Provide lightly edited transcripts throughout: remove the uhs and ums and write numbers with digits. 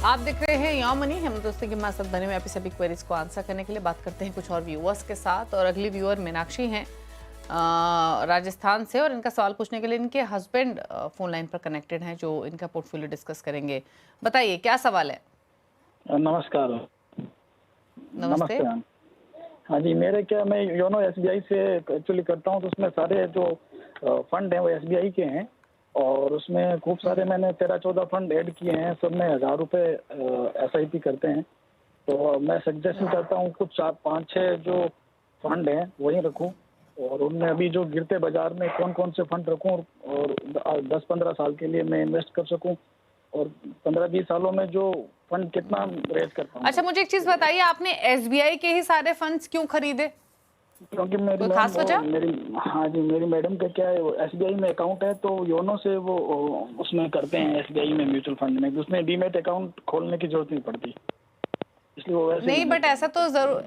आप देख रहे हैं या मनी। हम दोस्तों के हमारे साथ बने हुए आपकी सभी क्वेरीज को आंसर करने के लिए बात करते हैं कुछ और व्यूअर्स के साथ। और अगली व्यूअर मीनाक्षी हैं राजस्थान से, और इनका सवाल पूछने के लिए इनके हस्बैंड फोन लाइन पर कनेक्टेड हैं जो इनका पोर्टफोलियो डिस्कस करेंगे। बताइए क्या सवाल है। नमस्कार। नमस्ते। नमस्ते मैम। हाँ जी, मैं योनो एसबीआई से एक्चुअली करता हूँ, तो उसमें सारे जो फंड हैं वो एसबीआई के हैं, और उसमें खूब सारे मैंने 13-14 फंड ऐड किए हैं। सब में 1000 रुपये एसआईपी करते हैं। तो मैं सजेशन करता हूँ कुछ 4-5-6 जो फंड हैं वही रखूँ, और उनमें अभी जो गिरते बाजार में कौन कौन से फंड रखूँ, और 10-15 साल के लिए मैं इन्वेस्ट कर सकूँ, और 15-20 सालों में जो फंड कितना रेज कर पाऊँ। अच्छा, मुझे एक चीज बताइए, आपने एसबीआई के ही सारे फंड्स क्यों खरीदे? क्योंकि कोई खास वजह? हाँ जी, मेरी मैडम का क्या है, एसबीआई में अकाउंट है, तो योनो से वो उसमें करते हैं एसबीआई में म्यूचुअल फंड में, उसमें डीमेट अकाउंट खोलने की जरूरत नहीं पड़ती, इसलिए वो वैसे नहीं, बट ऐसा तो जरूर।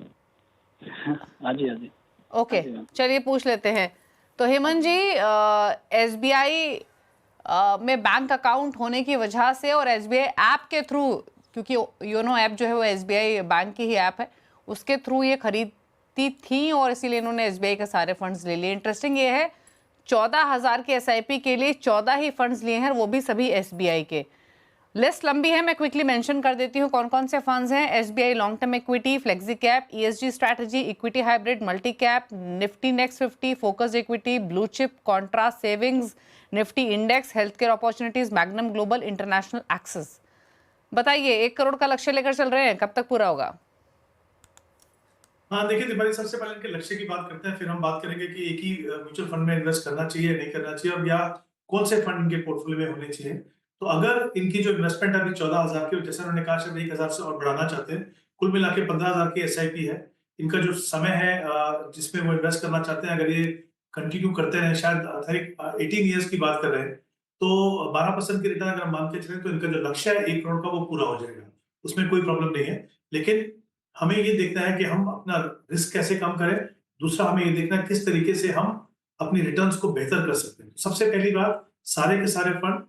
हाँ जी, हाँ जी। ओके, चलिए पूछ लेते हैं। तो हेमंत जी, एसबीआई में बैंक अकाउंट होने की वजह से और एसबीआई ऐप के थ्रू, क्योंकि योनो ऐप जो है वो एसबीआई बैंक की ही ऐप है, उसके थ्रू ये खरीदती थी और इसीलिए इन्होंने एसबीआई के सारे फंड्स ले लिए। इंटरेस्टिंग ये है, 14,000 के एसआईपी के लिए 14 ही फंड्स लिए हैं, वो भी सभी एसबीआई के। लिस्ट लंबी है, मैं क्विकली मेंशन कर देती हूँ कौन कौन से फंड्स हैं। SBI long term equity, flexi cap, ESG strategy, equity hybrid, multi cap, Nifty next 50, focused equity, blue chip, contra savings, Nifty index, health care opportunities, magnum global, international access. बताइए, 1 करोड़ का लक्ष्य लेकर चल रहे हैं, कब तक पूरा होगा? हाँ, देखिए दीपाली, सबसे पहले इनके लक्ष्य की बात करते हैं, फिर हम बात करेंगे कि एक ही म्यूचुअल फंड में इन्वेस्ट करना चाहिए, नहीं करना चाहिए, और या कौन से फंड इनके पोर्टफोलियो में होने चाहिए। तो अगर इनकी जो इन्वेस्टमेंट अभी 14,000 की, जैसे उन्होंने कहा, शायद 1,000 से और बढ़ाना चाहते हैं, कुल मिला के 15,000 की एसआईपी है। इनका जो समय है जिसमें वो इन्वेस्ट करना चाहते हैं, अगर ये कंटिन्यू करते रहे, शायद 18 ईयर्स की बात कर रहे हैं, तो 12% की रिटर्न अगर हम मान के चलें, तो इनका जो लक्ष्य है 1 करोड़ का, वो पूरा हो जाएगा, उसमें कोई प्रॉब्लम नहीं है। लेकिन हमें ये देखना है कि हम अपना रिस्क कैसे कम करें। दूसरा, हमें ये देखना है किस तरीके से हम अपनी रिटर्न्स को बेहतर कर सकते हैं। सबसे पहली बात, सारे के सारे फंड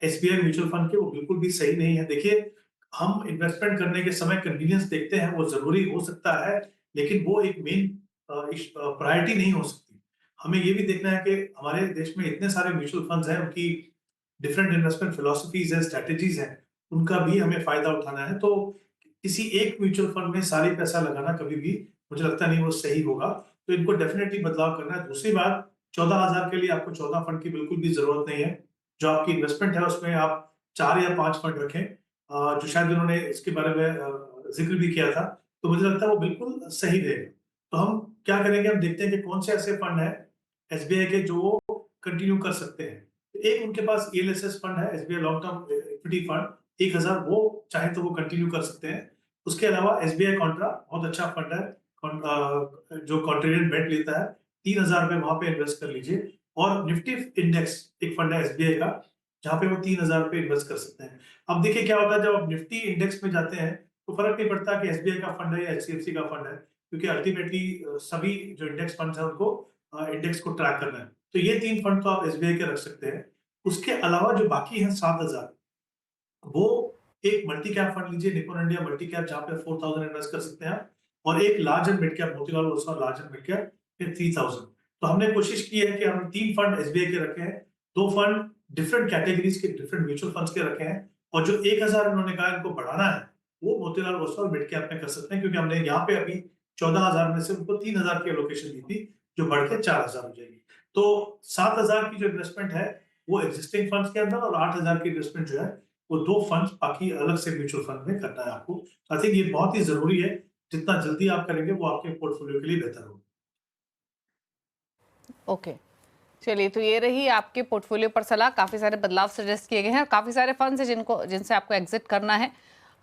एसबीआई म्यूचुअल फंड के वो बिल्कुल भी सही नहीं है। देखिए, हम इन्वेस्टमेंट करने के समय कन्वीनियंस देखते हैं, वो जरूरी हो सकता है, लेकिन वो एक मेन प्रायोरिटी नहीं हो सकती। हमें ये भी देखना है कि हमारे देश में इतने सारे म्यूचुअल फंड्स हैं, उनकी डिफरेंट इन्वेस्टमेंट फिलोसफीज है, स्ट्रेटेजीज हैं, उनका भी हमें फायदा उठाना है। तो किसी एक म्यूचुअल फंड में सारी पैसा लगाना कभी भी मुझे लगता नहीं वो सही होगा। तो इनको डेफिनेटली बदलाव करना है। दूसरी बात, 14,000 के लिए आपको 14 फंड की बिल्कुल भी जरूरत नहीं है। जो आपकी इन्वेस्टमेंट है उसमें आप 4 या 5 फंड रखें, जो शायद उन्होंने इसके बारे में जिक्र भी किया था, तो मुझे लगता है वो बिल्कुल सही रहेगा। तो हम क्या करेंगे, हम देखते हैं कि कौन से ऐसे फंड है एसबीआई के जो वो कंटिन्यू कर सकते हैं। एक उनके पास ईएलएसएस फंड है, SBI long term equity fund, 1,000, वो चाहे तो वो कंटिन्यू कर सकते हैं। उसके अलावा एसबीआई कॉन्ट्रा बहुत अच्छा फंड है, जो कॉन्ट्रेरियन बेट लेता है, 3,000 रुपए वहां पे इन्वेस्ट कर लीजिए। और निफ्टी इंडेक्स एक फंड है एसबीआई का, जहां पे वो 3,000 रुपए इन्वेस्ट कर सकते हैं। अब देखिए क्या होता है, जब आप निफ्टी इंडेक्स में जाते हैं तो फर्क नहीं पड़ता कि एसबीआई का फंड है या एचडीएफसी का फंड है, क्योंकि अल्टीमेटली सभी जो इंडेक्स फंड है उनको इंडेक्स को ट्रैक करना है। तो ये 3 फंड तो आप एसबीआई के रख सकते हैं। उसके अलावा जो बाकी हैं 7,000, वो एक मल्टी कैप फंड लीजिए, निप्पॉन इंडिया मल्टी कैप, जहां पे 4,000 इन्वेस्ट कर सकते हैं आप, और एक large and mid cap, Motilal Oswal large and mid cap, फिर 3,000। तो हमने कोशिश की है कि हम 3 फंड एसबीआई के रखे हैं, 2 फंड डिफरेंट कैटेगरीज के डिफरेंट म्यूचुअल फंड्स के रखे हैं, और जो 1,000 उन्होंने कहा इनको बढ़ाना है, वो मोतीलाल ओसवाल मिड कैप में कर सकते हैं, क्योंकि हमने यहाँ पे अभी 14,000 में से उनको 3,000 की एलोकेशन दी थी, जो बढ़ के 4,000 हो जाएगी। तो 7,000 की जो इन्वेस्टमेंट है वो एग्जिस्टिंग फंड्स के अंदर, और 8,000 की इन्वेस्टमेंट जो है वो 2 फंड्स बाकी अलग से म्यूचुअल फंड में करना है आपको। आई थिंक ये बहुत ही जरूरी है, जितना जल्दी आप करेंगे वो आपके पोर्टफोलियो के लिए बेहतर होगा। ओके, चलिए, तो ये रही आपके पोर्टफोलियो पर सलाह। काफ़ी सारे बदलाव सजेस्ट किए गए हैं, काफ़ी सारे फंड्स हैं जिनसे आपको एग्जिट करना है।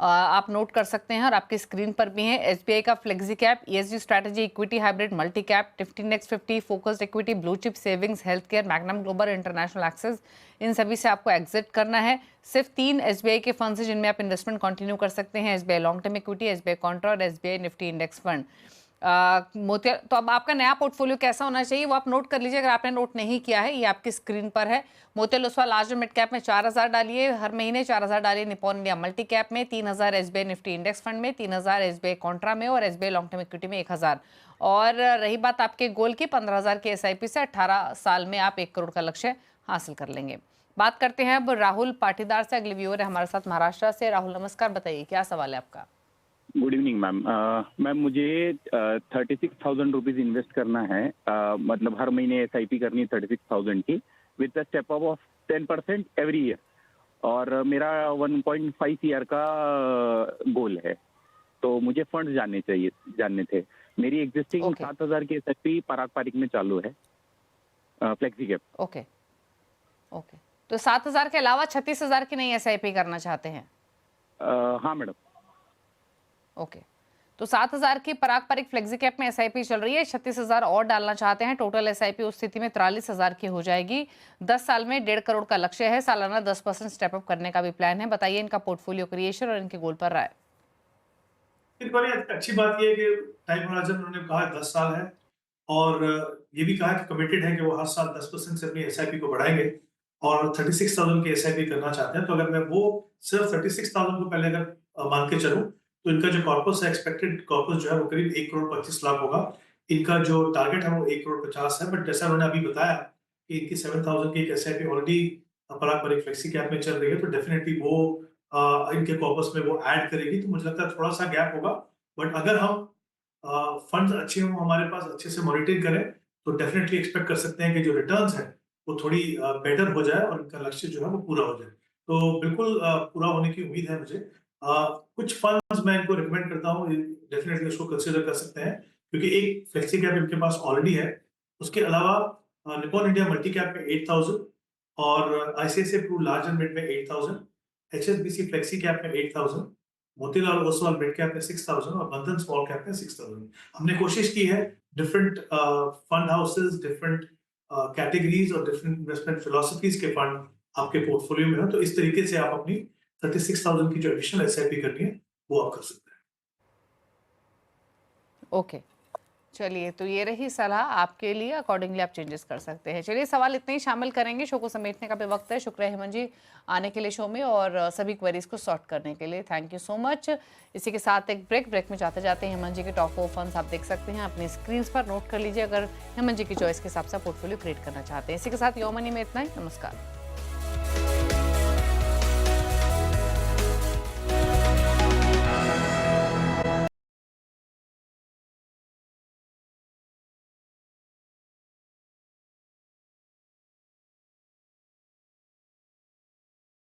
आप नोट कर सकते हैं और आपकी स्क्रीन पर भी है। एसबीआई का flexi cap, ESG strategy, equity hybrid, multi cap, Nifty next 50, focused equity, blue chip, savings, health care, magnum global, international access, इन सभी से आपको एग्जिट करना है। सिर्फ 3 एसबीआई के फंड्स हैं जिनमें आप इन्वेस्टमेंट कंटिन्यू कर सकते हैं, SBI long term equity, SBI Contra और एसबीआई निफ्टी इंडेक्स फंड। मोतिया, तो अब आपका नया पोर्टफोलियो कैसा होना चाहिए वो आप नोट कर लीजिए। अगर आपने नोट नहीं किया है, ये आपकी स्क्रीन पर है। मोतियाल ओसवाल लार्ज मिड कैप में 4000 डालिए, हर महीने 4000 डालिए निपॉन इंडिया मल्टी कैप में, 3000 एसबीआई निफ्टी इंडेक्स फंड में, 3000 एसबीआई कॉन्ट्रा में और एसबीआई लॉन्ग टर्म इक्विटी में 1000। और रही बात आपके गोल की, 15000 के एसआईपी से 18 साल में आप 1 करोड़ का लक्ष्य हासिल कर लेंगे। बात करते हैं अब राहुल पाटीदार से, अगले व्यूअर है हमारे साथ महाराष्ट्र से। राहुल नमस्कार, बताइए क्या सवाल है आपका। Good evening ma'am. मैम मुझे 36,000 रुपीज़ इन्वेस्ट करना है, मतलब हर महीने एसआईपी करनी है 36,000 की with the step up of 10% every year, और मेरा 1.5 ईयर का गोल है। तो मुझे फंड्स जानने थे। मेरी एग्जिस्टिंग Okay. 7,000 की एसआईपी पराग पारिक में चालू है, फ्लेक्सी कैप। ओके, तो 7000 के अलावा 36,000 की नहीं एसआईपी करना चाहते हैं? हाँ मैडम। ओके, तो 7000 की पराग परिक फ्लेक्सी कैप में एसआईपी चल रही है, 36,000 और डालना चाहते हैं। टोटल एसआईपी उस स्थिति में 43,000 की हो जाएगी। 10 साल में 1.5 करोड़ का लक्ष्य है। सालाना 10% स्टेप अप करने का भी प्लान है। बताइए इनका पोर्टफोलियो क्रिएशन और इनके गोल पर राय। एक बड़ी अच्छी बात यह है कि टाइम होराइजन उन्होंने कहा 10 साल है, और ये भी कहा कि कमिटेड है कि वो हर साल 10% से अपनी एसआईपी को बढ़ाएंगे और 36,000 की एसआईपी करना चाहते हैं। तो अगर मैं वो सिर्फ 36,000 को पहले अगर मान के चलूं, तो इनका जो कॉर्पस है, एक्सपेक्टेड कॉर्पस जो है वो करीब 1 करोड़ 25 लाख होगा। इनका जो टारगेट है वो 1 करोड़ 50 है। बट जैसा उन्होंने अभी बताया कि इनकी 7,000 की एक एसआईपी ऑलरेडी पराग परिक फ्लेक्सी कैप में चल रही है, तो डेफिनेटली वो इनके कॉर्पस में वो ऐड करेगी। तो मुझे लगता है थोड़ा सा गैप होगा, बट अगर हम फंड्स अच्छे हों हमारे पास, अच्छे से मॉनिटरिंग करें, तो डेफिनेटली एक्सपेक्ट कर सकते हैं कि जो रिटर्न्स है वो थोड़ी बेटर हो जाए और इनका लक्ष्य जो है वो पूरा हो जाए। तो बिल्कुल पूरा होने की उम्मीद है मुझे। कुछ फंड्स मैं इनको रिकमेंड करता हूँ, डेफिनेटली उसको कंसिडर कर सकते हैं, क्योंकि एक फ्लेक्सी कैप इनके पास ऑलरेडी है। उसके अलावा निपॉन इंडिया मल्टी कैप में 8,000 और ICICI Pru large and mid में 8,000, एचएसबीसी फ्लेक्सी कैप में 8,000, मोतीलाल ओसवाल मिड कैप में 6,000 और बंधन स्मॉल कैप में 6,000। हमने कोशिश की है different fund houses, different categories और डिफरेंट इन्वेस्टमेंट फिलोसफीज के फंड आपके पोर्टफोलियो में हो, तो इस तरीके से आप अपनी 36,000 की जो एडिशनल एसआईपी करनी है वो आप कर सकते हैं। ओके, चलिए, तो ये रही सलाह आपके लिए। अकॉर्डिंगली आप चेंजेस कर सकते हैं। चलिए, सवाल इतने ही शामिल करेंगे, शो को समेटने का भी वक्त है। शुक्र है हेमंत जी आने के लिए शो में और सभी क्वेरीज को सॉर्ट करने के लिए। Thank you so much. इसी के साथ एक ब्रेक में जाते जाते हेमंत जी के टॉप 4 फंड्स आप देख सकते हैं अपनी स्क्रीन पर, नोट कर लीजिए अगर हेमंत जी की चॉइस के हिसाब से पोर्टफोलियो क्रिएट करना चाहते हैं। इसी के साथ यो मनी में इतना ही। नमस्कार।